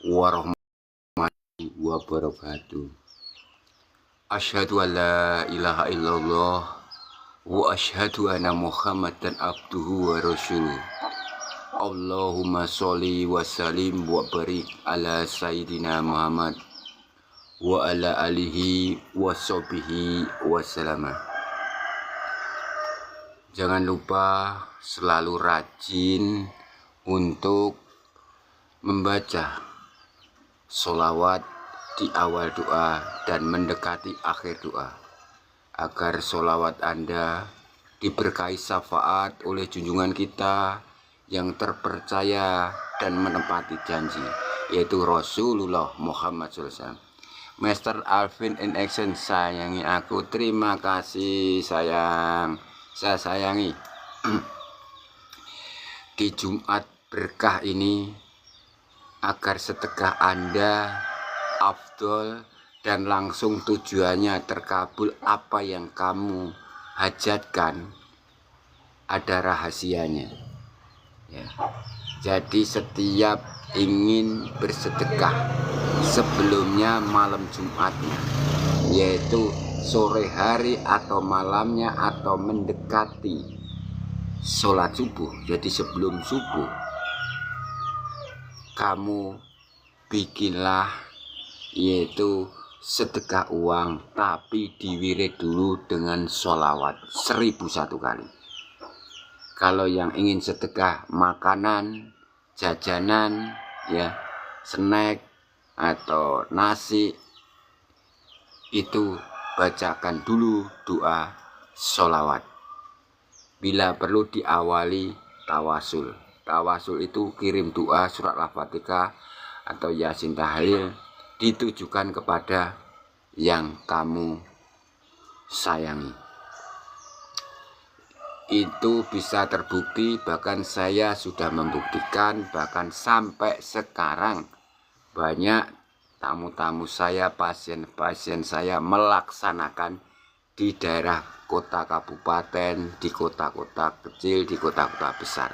warahmatullahi wabarakatuh. Asyhadu an la ilaha illallah wa asyhadu anna Muhammadan abduhu wa rasuluh. Allahumma sholli wa sallim wa barik ala sayyidina Muhammad wa ala alihi wa sahbihi wa salama. Jangan lupa selalu rajin untuk membaca sholawat di awal doa dan mendekati akhir doa, agar sholawat Anda diberkahi syafaat oleh junjungan kita yang terpercaya dan menepati janji, yaitu Rasulullah Muhammad SAW. Master Alvin in Action, sayangi aku. Terima kasih sayang, saya sayangi. Di Jumat berkah ini, agar sedekah Anda afdol dan langsung tujuannya terkabul apa yang kamu hajatkan, ada rahasianya ya. Jadi setiap ingin bersedekah sebelumnya malam Jumatnya, yaitu sore hari atau malamnya atau mendekati sholat subuh, jadi sebelum subuh kamu bikinlah yaitu sedekah uang, tapi diwirid dulu dengan sholawat 1001 kali. Kalau yang ingin sedekah makanan, jajanan, ya, snack atau nasi, itu bacakan dulu doa sholawat. Bila perlu diawali tawasul. Tawasul itu kirim doa surat Al-Fatihah atau Yasin Tahlil ditujukan kepada yang kamu sayangi. Itu bisa terbukti, bahkan saya sudah membuktikan, bahkan sampai sekarang banyak tamu-tamu saya, pasien-pasien saya melaksanakan di daerah kota kabupaten, di kota-kota kecil, di kota-kota besar.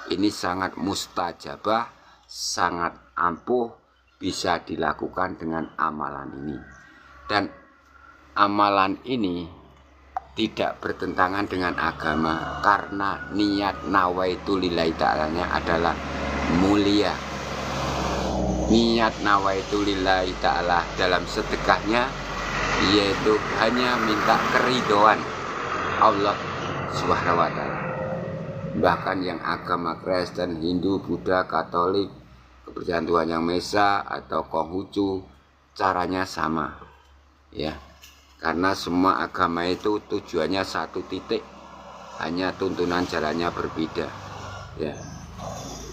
Ini sangat mustajabah, sangat ampuh, bisa dilakukan dengan amalan ini. Dan amalan ini tidak bertentangan dengan agama, karena niat nawaitu lillahi ta'alanya adalah mulia. Niat nawaitu lillahi ta'ala dalam sedekahnya yaitu hanya minta keridhaan Allah Subhanahu wa ta'ala. Bahkan yang agama Kristen, Hindu, Buddha, Katolik, kepercayaan Tuhan Yang Maha Esa atau Konghucu, caranya sama ya. Karena semua agama itu tujuannya satu titik, hanya tuntunan jalannya berbeda ya.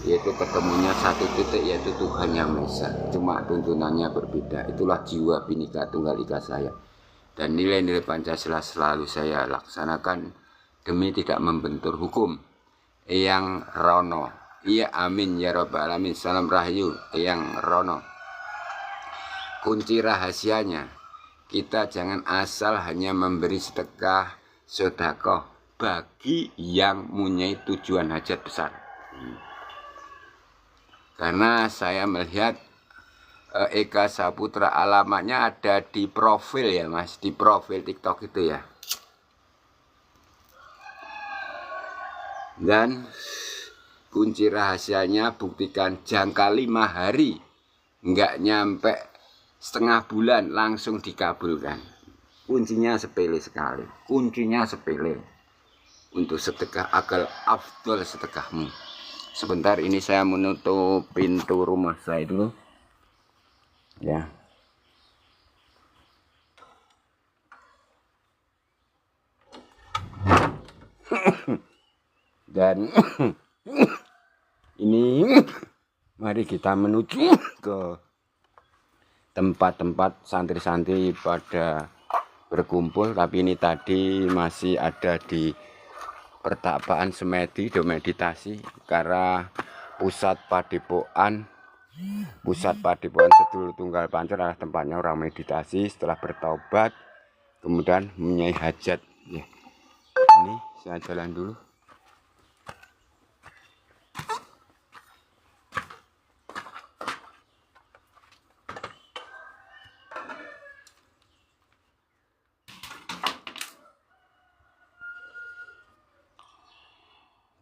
Yaitu ketemunya satu titik, yaitu Tuhan Yang Maha Esa, cuma tuntunannya berbeda. Itulah jiwa Bhinneka Tunggal Ika saya. Dan nilai-nilai Pancasila selalu saya laksanakan demi tidak membentur hukum. Eyang Rono, iya amin ya robbal alamin. Salam rahayu Eyang Rono. Kunci rahasianya, kita jangan asal hanya memberi sedekah sedekah bagi yang mempunyai tujuan hajat besar. Karena saya melihat Eka Saputra, alamatnya ada di profil ya mas, di profil TikTok itu ya. Dan kunci rahasianya, buktikan jangka 5 hari, nggak nyampe setengah bulan langsung dikabulkan. Kuncinya sepele sekali, kuncinya sepele untuk sedekah agar afdol sedekahmu. Sebentar, ini saya menutup pintu rumah saya dulu ya. Dan ini mari kita menuju ke tempat-tempat santri-santri pada berkumpul. Tapi ini tadi masih ada di pertapaan semedi do meditasi, karena pusat padepokan Sedulur Tunggal Pancur adalah tempatnya orang meditasi setelah bertaubat kemudian mempunyai hajat ya. Ini saya jalan dulu.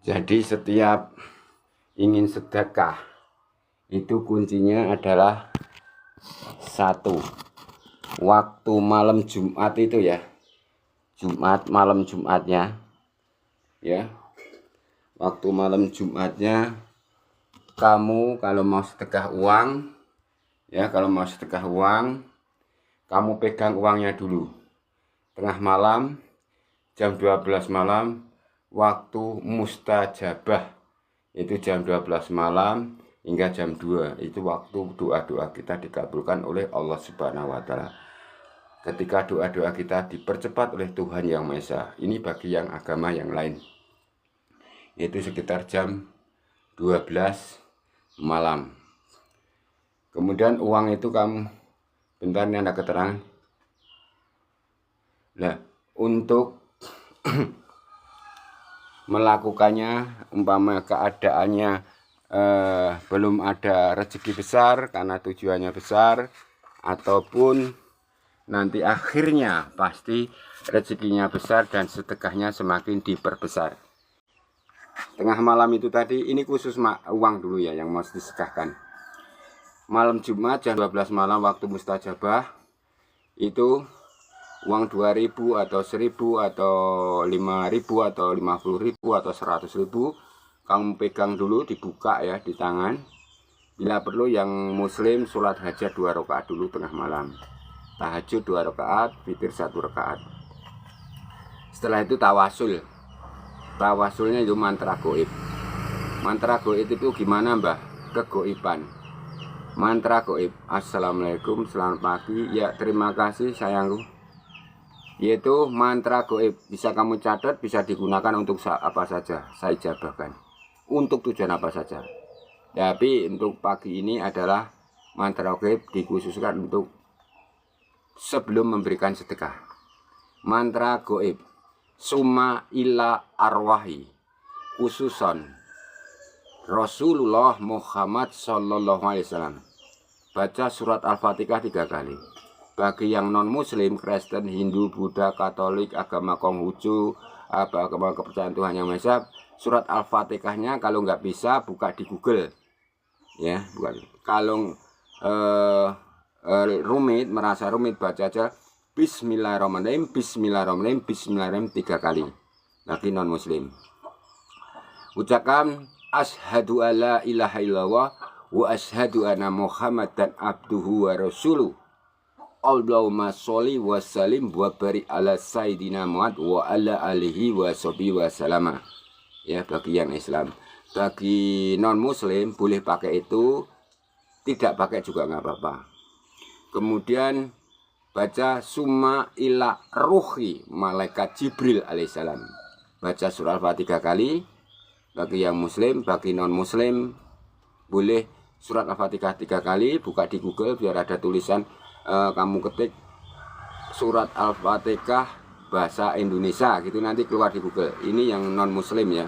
Jadi setiap ingin sedekah itu kuncinya adalah satu, waktu malam Jumat itu ya, malam Jumatnya ya, waktu malam Jumatnya kamu kalau mau sedekah uang ya, kamu pegang uangnya dulu tengah malam jam 12 malam waktu mustajabah, itu jam 12 malam hingga jam 2, itu waktu doa-doa kita dikabulkan oleh Allah Subhanahu wa Ta'ala. Ketika doa-doa kita dipercepat oleh Tuhan Yang Maha Esa. Ini bagi yang agama yang lain, itu sekitar jam 12 malam. Kemudian uang itu kamu, bentar ini ada keterangan. Nah, untuk melakukannya umpama keadaannya belum ada rezeki besar karena tujuannya besar, ataupun nanti akhirnya pasti rezekinya besar dan sedekahnya semakin diperbesar. Tengah malam itu tadi, ini khusus uang dulu ya yang mau disedekahkan. Malam Jumat jam 12 malam waktu mustajabah, itu uang 2.000 atau 1.000 atau 5.000 atau 50.000 atau 100.000 kamu pegang dulu, dibuka ya di tangan. Bila perlu yang muslim sholat hajat 2 rakaat dulu tengah malam, tahajud 2 rakaat, witir 1 rakaat. Setelah itu tawasul. Tawasulnya itu mantra goib. Mantra goib itu gimana mbah? Kegoiban. Mantra goib, assalamualaikum, selamat pagi, ya terima kasih sayangku. Yaitu mantra goib, bisa kamu catat, bisa digunakan untuk apa saja, saya jabahkan untuk tujuan apa saja. Tapi untuk pagi ini adalah mantra goib dikhususkan untuk sebelum memberikan sedekah. Mantra goib, summa ila arwahi, khususon Rasulullah Muhammad Sallallahu Alaihi Wasallam. Baca surat Al-Fatihah 3 kali. Bagi yang non muslim, Kristen, Hindu, Buddha, Katolik, agama Konghucu, agama kepercayaan Tuhan Yang Maha Esa, surat Al-Fatihahnya kalau nggak bisa buka di Google ya, bukan. Kalau merasa rumit, baca aja Bismillahirrahmanirrahim, Bismillahirrahmanirrahim, Bismillahirrahmanirrahim 3 kali. Bagi non muslim, ucapkan asyhadu alla ilaha illallah wa asyhadu anna Muhammadan abduhu wa rasuluh. Allahumma sholli wa sallim wa barik ala sayyidina Muhammad wa ala alihi wa sahbihi wa salama. Ya, bagi yang Islam. Bagi non muslim boleh pakai itu, tidak pakai juga nggak apa-apa. Kemudian baca summa ila ruhi malaikat Jibril alaihissalam. Baca surah Al-Fatihah 3 kali. Bagi yang muslim, bagi non muslim boleh surat Al-Fatihah 3 kali, buka di Google biar ada tulisan, kamu ketik surat Al-Fatihah bahasa Indonesia gitu, nanti keluar di Google. Ini yang non muslim ya.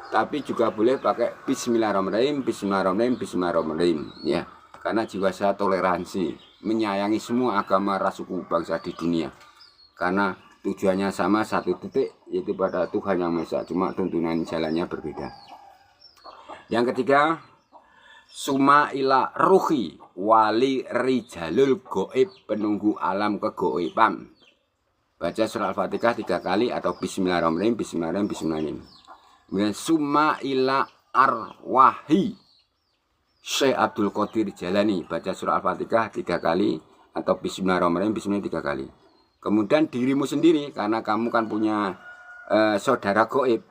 Tapi juga boleh pakai Bismillahirrahmanirrahim, Bismillahirrahmanirrahim, Bismillahirrahmanirrahim ya. Karena jiwa saya toleransi, menyayangi semua agama, ras, suku, bangsa di dunia. Karena tujuannya sama, satu titik, yaitu pada Tuhan Yang Maha Esa, cuma tuntunan jalannya berbeda. Yang ketiga, summa ila ruhi wali rijalul goib, penunggu alam kegoiban. Baca surah Al-Fatihah 3 kali atau Bismillahirrahmanirrahim, Bismillahirrahmanirrahim, Bismillahirrahmanirrahim. Kemudian summa ila arwahi Syekh Abdul Qadir Jalani, baca surah Al-Fatihah 3 kali atau Bismillahirrahmanirrahim, Bismillahirrahmanirrahim 3 kali. Kemudian dirimu sendiri, karena kamu kan punya saudara goib.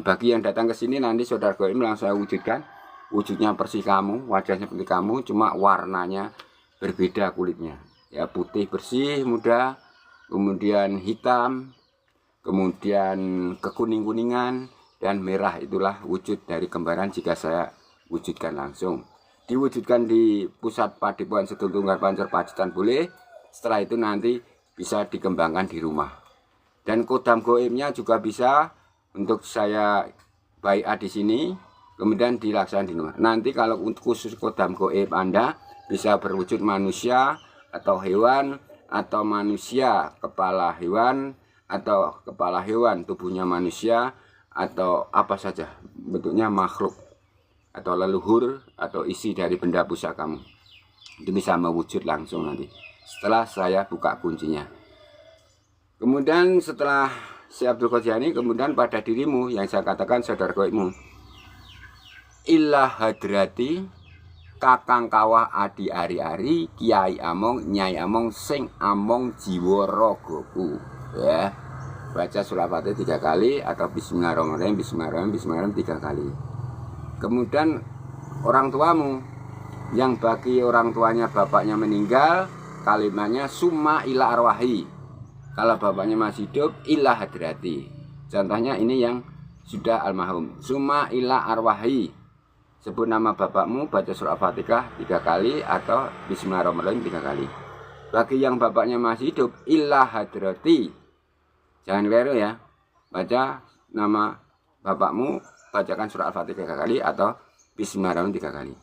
Bagi yang datang ke sini nanti saudara goib langsung saya wujudkan. Wujudnya persis kamu, wajahnya seperti kamu, cuma warnanya berbeda kulitnya. Ya, putih bersih muda, kemudian hitam, kemudian kekuning-kuningan dan merah. Itulah wujud dari kembaran jika saya wujudkan langsung. Diwujudkan di pusat Padepokan Sedul Tunggal Pancer Pacitan boleh. Setelah itu nanti bisa dikembangkan di rumah. Dan kodam goibnya juga bisa untuk saya baiat di sini, kemudian dilaksanakan di rumah. Nanti kalau untuk khusus kodam goib Anda bisa berwujud manusia atau hewan, atau manusia kepala hewan, atau kepala hewan tubuhnya manusia, atau apa saja bentuknya, makhluk atau leluhur atau isi dari benda pusakamu, itu bisa mewujud langsung nanti setelah saya buka kuncinya. Kemudian setelah si Abdul Qadir ini, kemudian pada dirimu yang saya katakan saudara goibmu, ilah hadrati kakang kawah adi ari-ari kiai among nyai among sing among jiwa rogoku, ya. Baca surah Fatihah 3 kali atau bismillahirrahmanirrahim, bismillahirrahmanirrahim, bismillahirrahmanirrahim 3 kali. Kemudian orang tuamu, yang bagi orang tuanya bapaknya meninggal, kalimatnya summa ila arwahi. Kalau bapaknya masih hidup, ila hadrati. Contohnya ini yang sudah almarhum, summa ila arwahi. Sebut nama bapakmu, baca surah Fatihah 3 kali atau bismillahirrahmanirrahim 3 kali. Bagi yang bapaknya masih hidup, ila hadrati. Jangan keliru ya, baca nama bapakmu, bacakan surah Al-Fatihah 3 kali atau bismillahirrahmanirrahim 3 kali.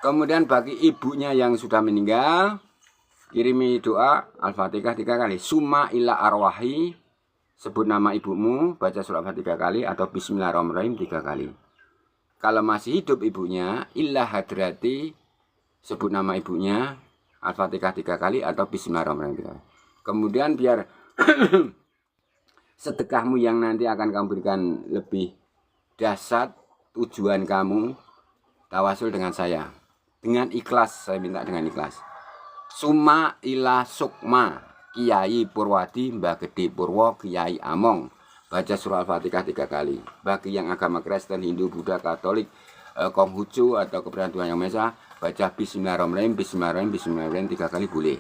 Kemudian bagi ibunya yang sudah meninggal, kirimi doa Al-Fatihah 3 kali. Summa ila arwahi, sebut nama ibumu, baca surah Al-Fatihah 3 kali atau bismillahirrahmanirrahim 3 kali. Kalau masih hidup ibunya, illa hadrati, sebut nama ibunya, Al-Fatihah 3 kali atau bismillahirrahmanirrahim 3 kali. Kemudian biar sedekahmu yang nanti akan kamu berikan lebih dahsyat, tujuan kamu tawasul dengan saya, dengan ikhlas, saya minta dengan ikhlas. Summa ila sukma Kiai Purwadi Mbah Gede Purwo Kiai Among, baca surah Al-Fatihah 3 kali. Bagi yang agama Kristen, Hindu, Buddha, Katolik, Konghucu atau keberadaan Tuhan Yang Maha Esa, baca bismillahirrahmanirrahim, bismillahirrahmanirrahim, bismillahirrahmanirrahim 3 kali boleh.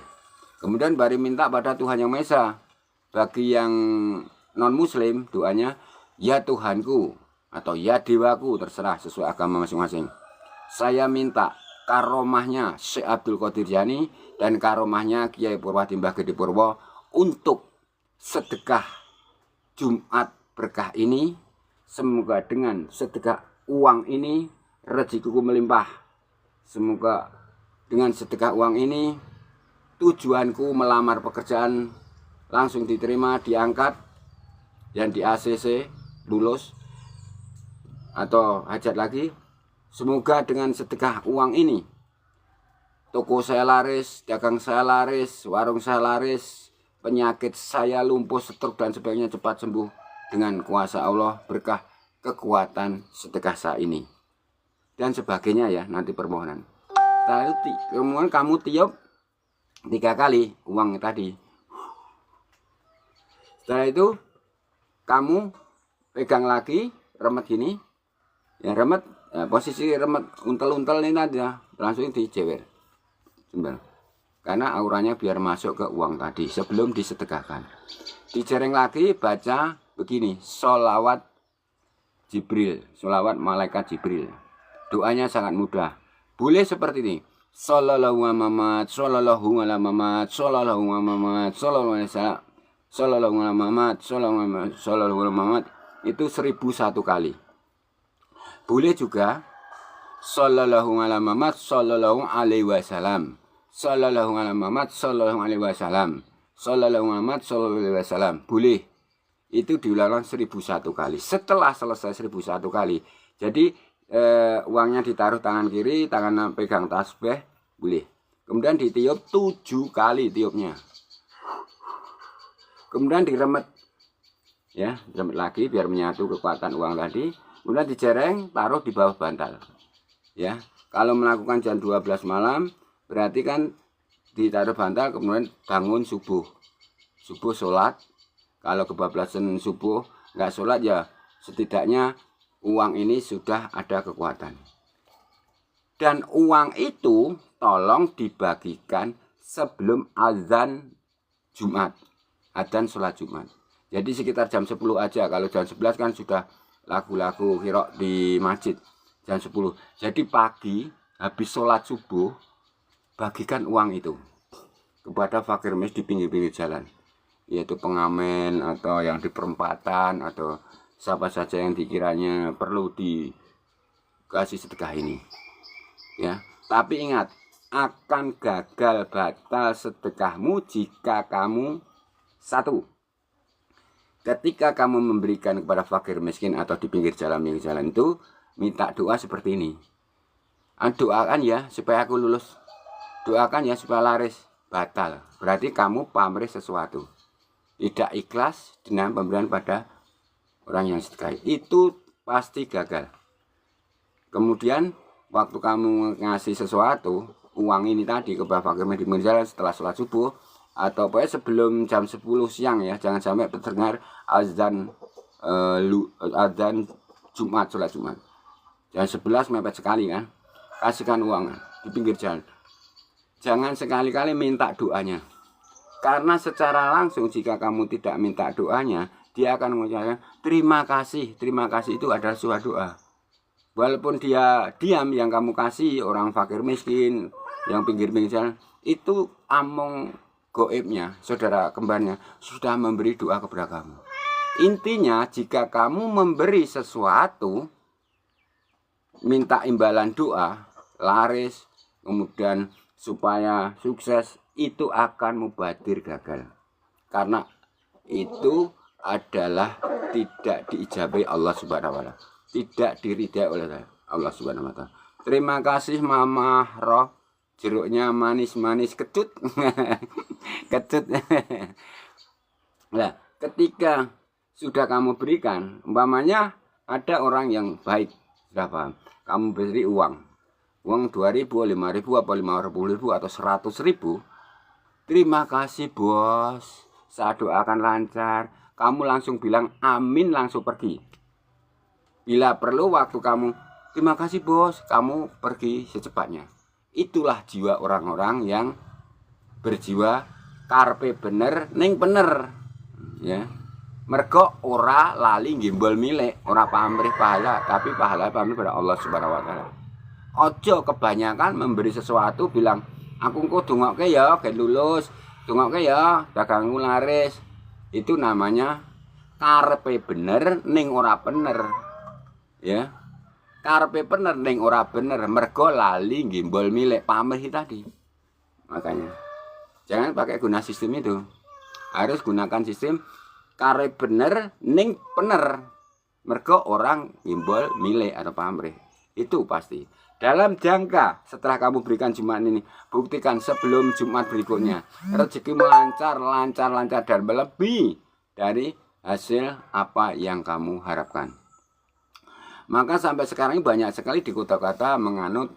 Kemudian baru minta pada Tuhan Yang Maha Esa. Bagi yang non muslim, doanya ya Tuhanku atau ya Dewaku, terserah sesuai agama masing-masing. Saya minta karomahnya Syekh Abdul Qadir Jailani dan karomahnya Kiai Purwadi Mbah Gede Purwo untuk sedekah Jumat berkah ini. Semoga dengan sedekah uang ini rezekiku melimpah. Semoga dengan sedekah uang ini tujuanku melamar pekerjaan langsung diterima, diangkat, dan di ACC lulus atau hajat lagi. Semoga dengan sedekah uang ini toko saya laris, dagang saya laris, warung saya laris, penyakit saya lumpuh, stroke dan sebagainya cepat sembuh dengan kuasa Allah, berkah kekuatan sedekah saya ini dan sebagainya ya, nanti permohonan. Setelah itu kemudian kamu tiup 3 kali uang tadi. Setelah itu kamu pegang lagi remet gini, ya remet, ya, posisi remet untel-untel ini aja, langsung dijewer, karena auranya biar masuk ke uang tadi sebelum disedekahkan. Dijereng lagi, baca begini, sholawat Jibril, sholawat malaikat Jibril. Doanya sangat mudah, boleh seperti ini. Sallallahu alaihi Muhammad, sallallahu alaihi Muhammad, sallallahu alaihi Muhammad, sallallahu alaihi wasallam. Sallallahu alaihi Muhammad, sallallahu alaihi Muhammad, itu 1001 kali. Boleh juga sallallahu alaihi Muhammad, sallallahu alaihi wasallam. Sallallahu alaihi Muhammad, sallallahu alaihi wasallam. Sallallahu alaihi Muhammad, sallallahu alaihi wasallam. Boleh. Itu diulang 1001 kali. Setelah selesai 1001 kali, jadi uangnya ditaruh tangan kiri, tangan pegang tasbih, boleh. Kemudian ditiup 7 kali tiupnya. Kemudian diremet, ya, remet lagi biar menyatu kekuatan uang tadi. Kemudian dijereng, taruh di bawah bantal. Ya, kalau melakukan jam 12 malam, berarti kan ditaruh bantal, kemudian bangun subuh. Subuh sholat. Kalau kebablasan subuh nggak sholat, ya setidaknya uang ini sudah ada kekuatan. Dan uang itu tolong dibagikan sebelum azan Jumat. Adzan sholat Jumat. Jadi sekitar jam 10 aja. Kalau jam 11 kan sudah lagu-lagu hirok di masjid. Jam 10. Jadi pagi habis sholat subuh, bagikan uang itu kepada fakir miskin di pinggir-pinggir jalan, yaitu pengamen atau yang di perempatan atau siapa saja yang dikiranya perlu dikasih sedekah ini. Ya, tapi ingat, akan gagal batal sedekahmu jika kamu 1. Ketika kamu memberikan kepada fakir miskin atau di pinggir jalan itu, minta doa seperti ini. Doakan ya supaya aku lulus. Doakan ya supaya laris. Batal. Berarti kamu pamrih sesuatu. Tidak ikhlas dengan pemberian pada orang yang sedekah. Itu pasti gagal. Kemudian waktu kamu ngasih sesuatu, uang ini tadi kepada fakir miskin setelah sholat subuh, atau pokoknya sebelum jam 10 siang ya, jangan sampai terdengar azan azan Jumat, sholat Jumat. Jam 11 mepet sekali kan. Kasihkan uang di pinggir jalan. Jangan sekali-kali minta doanya. Karena secara langsung jika kamu tidak minta doanya, dia akan mengucapkan terima kasih. Terima kasih itu adalah sebuah doa. Walaupun dia diam, yang kamu kasih orang fakir miskin, yang pinggir-pinggir jalan, itu among goibnya, saudara kembarnya sudah memberi doa kepada kamu. Intinya jika kamu memberi sesuatu, minta imbalan doa, laris, kemudian supaya sukses, itu akan mubadir gagal. Karena itu adalah tidak diijabai Allah Subhanahu wa taala. Tidak diridai oleh Allah Subhanahu wa taala. Terima kasih Mama Roh, jeruknya manis-manis kecut. Kecut. Nah, ketika sudah kamu berikan, umpamanya ada orang yang baik, sudah paham. Kamu beri uang 2.000, 5.000, apa 50.000 atau 100.000. Terima kasih bos, saya doakan lancar. Kamu langsung bilang amin, langsung pergi. Bila perlu waktu kamu terima kasih bos, kamu pergi secepatnya. Itulah jiwa orang-orang yang berjiwa karpe bener ning bener ya. Mergo ora lali gimbal milik, ora pamrih pahala, tapi pahala pamrih pada Allah Subhanahu wa taala. Ojo kebanyakan memberi sesuatu bilang aku engko dongokke ya gen lulus, dongokke ya dagangmu laris. Itu namanya karepe bener ning ora bener. Ya. Karepe bener ning ora bener, mergo lali gimbal milik pamrih tadi. Makanya jangan pakai guna sistem itu. Harus gunakan sistem kare bener ning bener, mergo orang gimbal milik atau pamrih. Itu pasti. Dalam jangka setelah kamu berikan Jumat ini, buktikan sebelum Jumat berikutnya rezeki lancar dan melebih dari hasil apa yang kamu harapkan. Maka sampai sekarang ini banyak sekali di kota-kota menganut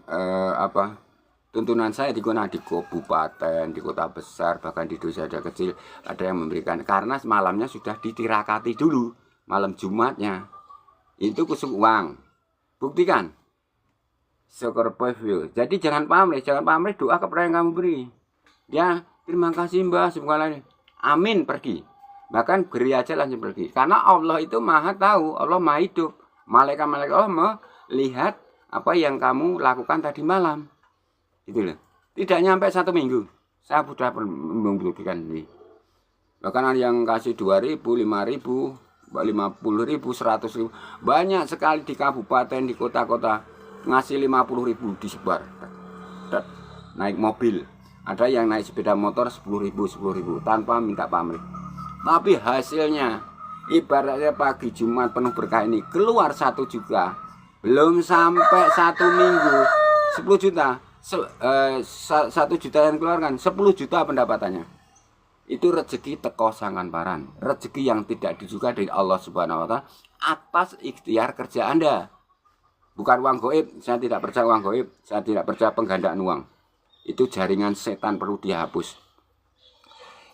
tuntunan saya di kabupaten, di kota besar, bahkan di desa kecil ada yang memberikan, karena malamnya sudah ditirakati dulu malam Jumatnya. Itu kusuk uang. Buktikan. Syukur review. Jadi jangan pamrih doa kepada yang kamu beri. Ya, terima kasih Mbak, semoga amin, pergi. Bahkan beri aja langsung pergi. Karena Allah itu Maha tahu, Allah Maha hidup. Malaikat-malaikat Allah melihat apa yang kamu lakukan tadi malam. Itu loh. Tidak nyampe 1 minggu. Saya sudah membuktikan ini. Bahkan yang kasih 2.000, 5.000, 50.000, 100.000. Banyak sekali di kabupaten, di kota-kota. Ngasih 50.000 disebar. Naik mobil. Ada yang naik sepeda motor 10.000 tanpa minta pamrih. Tapi hasilnya ibaratnya pagi Jumat penuh berkah ini keluar 1 juta. Belum sampai 1 minggu 10 juta. 1 juta yang keluarkan 10 juta pendapatannya. Itu rezeki teko sangan-paran, rezeki yang tidak disuka dari Allah Subhanahu wa taala atas ikhtiar kerja Anda. Bukan uang goib. Saya tidak percaya uang goib. Saya tidak percaya penggandaan uang. Itu jaringan setan, perlu dihapus.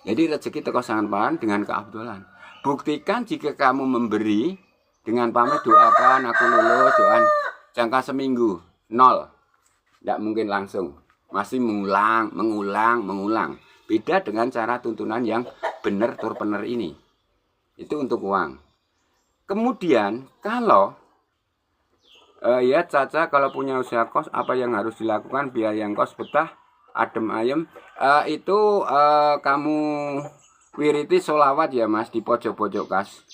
Jadi rezeki teko sangan-paran dengan keabdolan. Buktikan jika kamu memberi dengan pamrih, doakan aku lulus, doakan jangka seminggu 0. Tidak mungkin langsung. Masih mengulang. Beda dengan cara tuntunan yang benar tur benar ini. Itu untuk uang. Kemudian kalau ya Caca, kalau punya usaha kos, apa yang harus dilakukan biar yang kos betah, adem ayem? Itu kamu wiriti sholawat ya Mas, di pojok-pojok kas.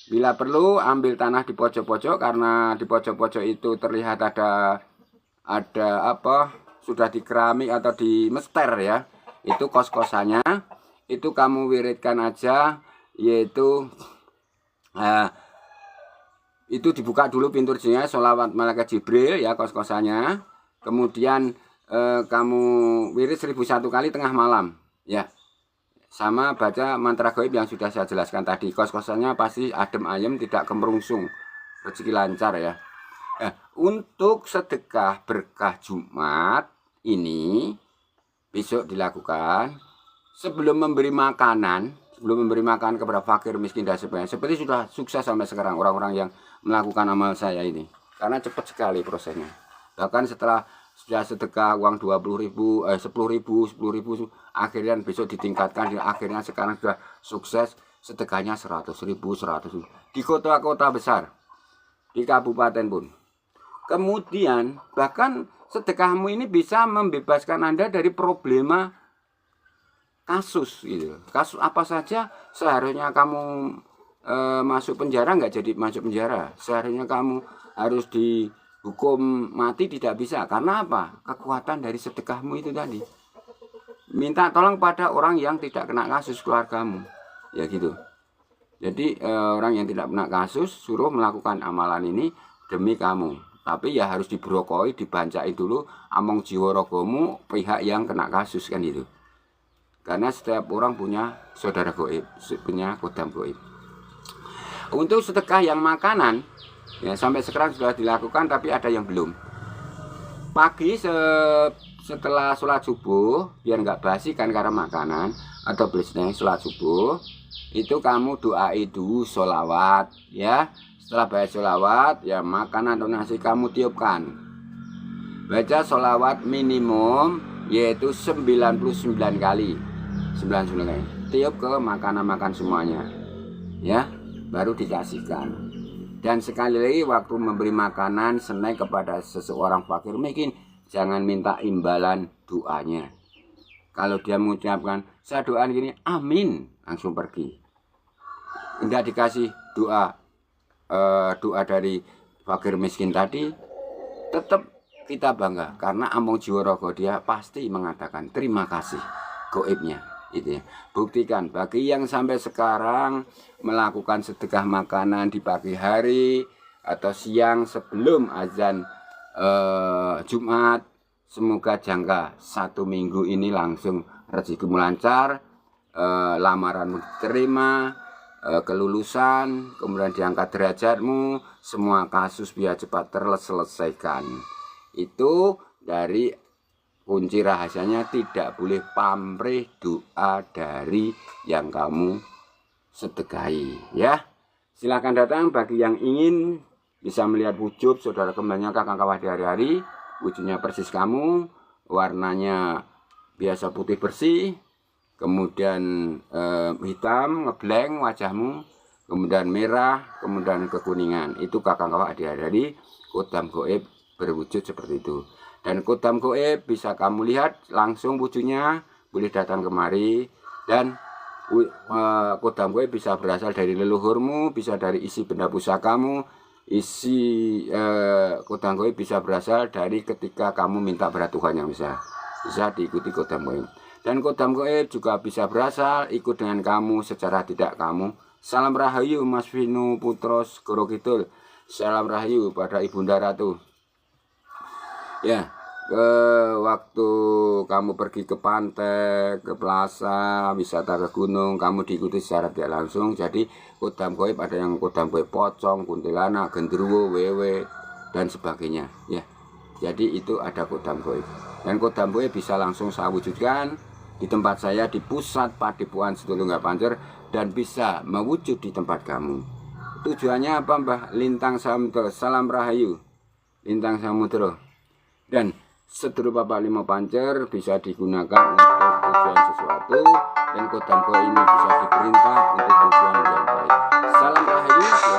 Bila perlu ambil tanah di pojok-pojok, karena di pojok-pojok itu terlihat ada apa, sudah di keramik atau di mester ya. Itu kos-kosannya. Itu kamu wiridkan aja, yaitu Itu dibuka dulu pintu rezekinya, sholawat malaikat Jibril ya kos-kosannya. Kemudian kamu wirid 1001 kali tengah malam ya, sama baca mantra gaib yang sudah saya jelaskan tadi. Kos-kosannya pasti adem ayem, tidak kemerungsung, rezeki lancar ya. Untuk sedekah berkah Jumat ini besok dilakukan sebelum memberi makanan kepada fakir miskin dan sebagainya. Seperti sudah sukses sampai sekarang orang-orang yang melakukan amal saya ini, karena cepat sekali prosesnya. Bahkan setelah sudah sedekah uang 20.000, 10.000, akhirnya besok ditingkatkan, akhirnya sekarang sudah sukses sedekahnya 100.000 di kota-kota besar, di kabupaten pun. Kemudian bahkan sedekahmu ini bisa membebaskan Anda dari problema kasus gitu. Kasus apa saja seharusnya kamu masuk penjara nggak jadi masuk penjara. Seharusnya kamu harus dihukum mati, tidak bisa. Karena apa? Kekuatan dari sedekahmu itu tadi. Minta tolong pada orang yang tidak kena kasus keluargamu. Ya gitu. Jadi orang yang tidak kena kasus suruh melakukan amalan ini demi kamu. Tapi ya harus dibrokoi, dibancai dulu among jiwa rogomu pihak yang kena kasus kan itu. Karena setiap orang punya saudara gaib, punya kodam gaib. Untuk sedekah yang makanan, ya sampai sekarang sudah dilakukan, tapi ada yang belum. Pagi setelah sholat subuh, biar nggak basi kan karena makanan, atau biasanya sholat subuh, itu kamu doa itu sholawat, ya. Setelah baca sholawat, ya makanan atau nasi kamu tiupkan. Baca sholawat minimum yaitu 99 kali. 99 kali. Tiup ke makanan-makan semuanya. Ya, baru dikasihkan. Dan sekali lagi waktu memberi makanan snack kepada seseorang fakir mungkin jangan minta imbalan doanya. Kalau dia mengucapkan saya doa gini, amin, langsung pergi. Enggak dikasih doa dari fakir miskin tadi, tetap kita bangga karena among jiwa rogo dia pasti mengatakan terima kasih gaibnya. Itu ya. Buktikan bagi yang sampai sekarang melakukan sedekah makanan di pagi hari atau siang sebelum azan Jumat, semoga jangka 1 minggu ini langsung rezekimu lancar, lamaranmu diterima, kelulusan, kemudian diangkat derajatmu, semua kasus biar cepat terselesaikan. Itu dari kunci rahasianya, tidak boleh pamrih doa dari yang kamu sedekahi ya. Silakan datang bagi yang ingin bisa melihat wujud saudara kembarnya kakak kawah di hari-hari. Wujudnya persis kamu, warnanya biasa putih bersih, kemudian hitam ngeblank wajahmu, kemudian merah, kemudian kekuningan. Itu kakak kawah di hari-hari kodam gaib berwujud seperti itu. Dan kodam gaib bisa kamu lihat langsung wujudnya, boleh datang kemari. Dan kodam gaib bisa berasal dari leluhurmu, bisa dari isi benda pusakamu, isi kodam gaib bisa berasal dari ketika kamu minta berat Tuhan yang bisa diikuti kodam gaib. Dan kodam gaib juga bisa berasal ikut dengan kamu secara tidak kamu. Salam rahayu Mas Vinu Putros Goro Kidul. Salam rahayu pada Ibunda Ratu. Ya, waktu kamu pergi ke pantai, ke plaza, wisata ke gunung, kamu diikuti secara tidak langsung. Jadi kodam gaib ada yang kodam gaib pocong, kuntilanak, genderuwo, wewe dan sebagainya. Ya, jadi itu ada kodam gaib. Dan kodam gaib bisa langsung saya wujudkan di tempat saya di pusat Padepokan Situlungga Pancer dan bisa mewujud di tempat kamu. Tujuannya apa Mbah? Lintang Samudra, salam rahayu, Lintang Samudra. Dan sedulur Bapak Lima Pancer bisa digunakan untuk tujuan sesuatu, dan kodam gaib ini bisa diperintah untuk tujuan yang baik. Salam rahayu.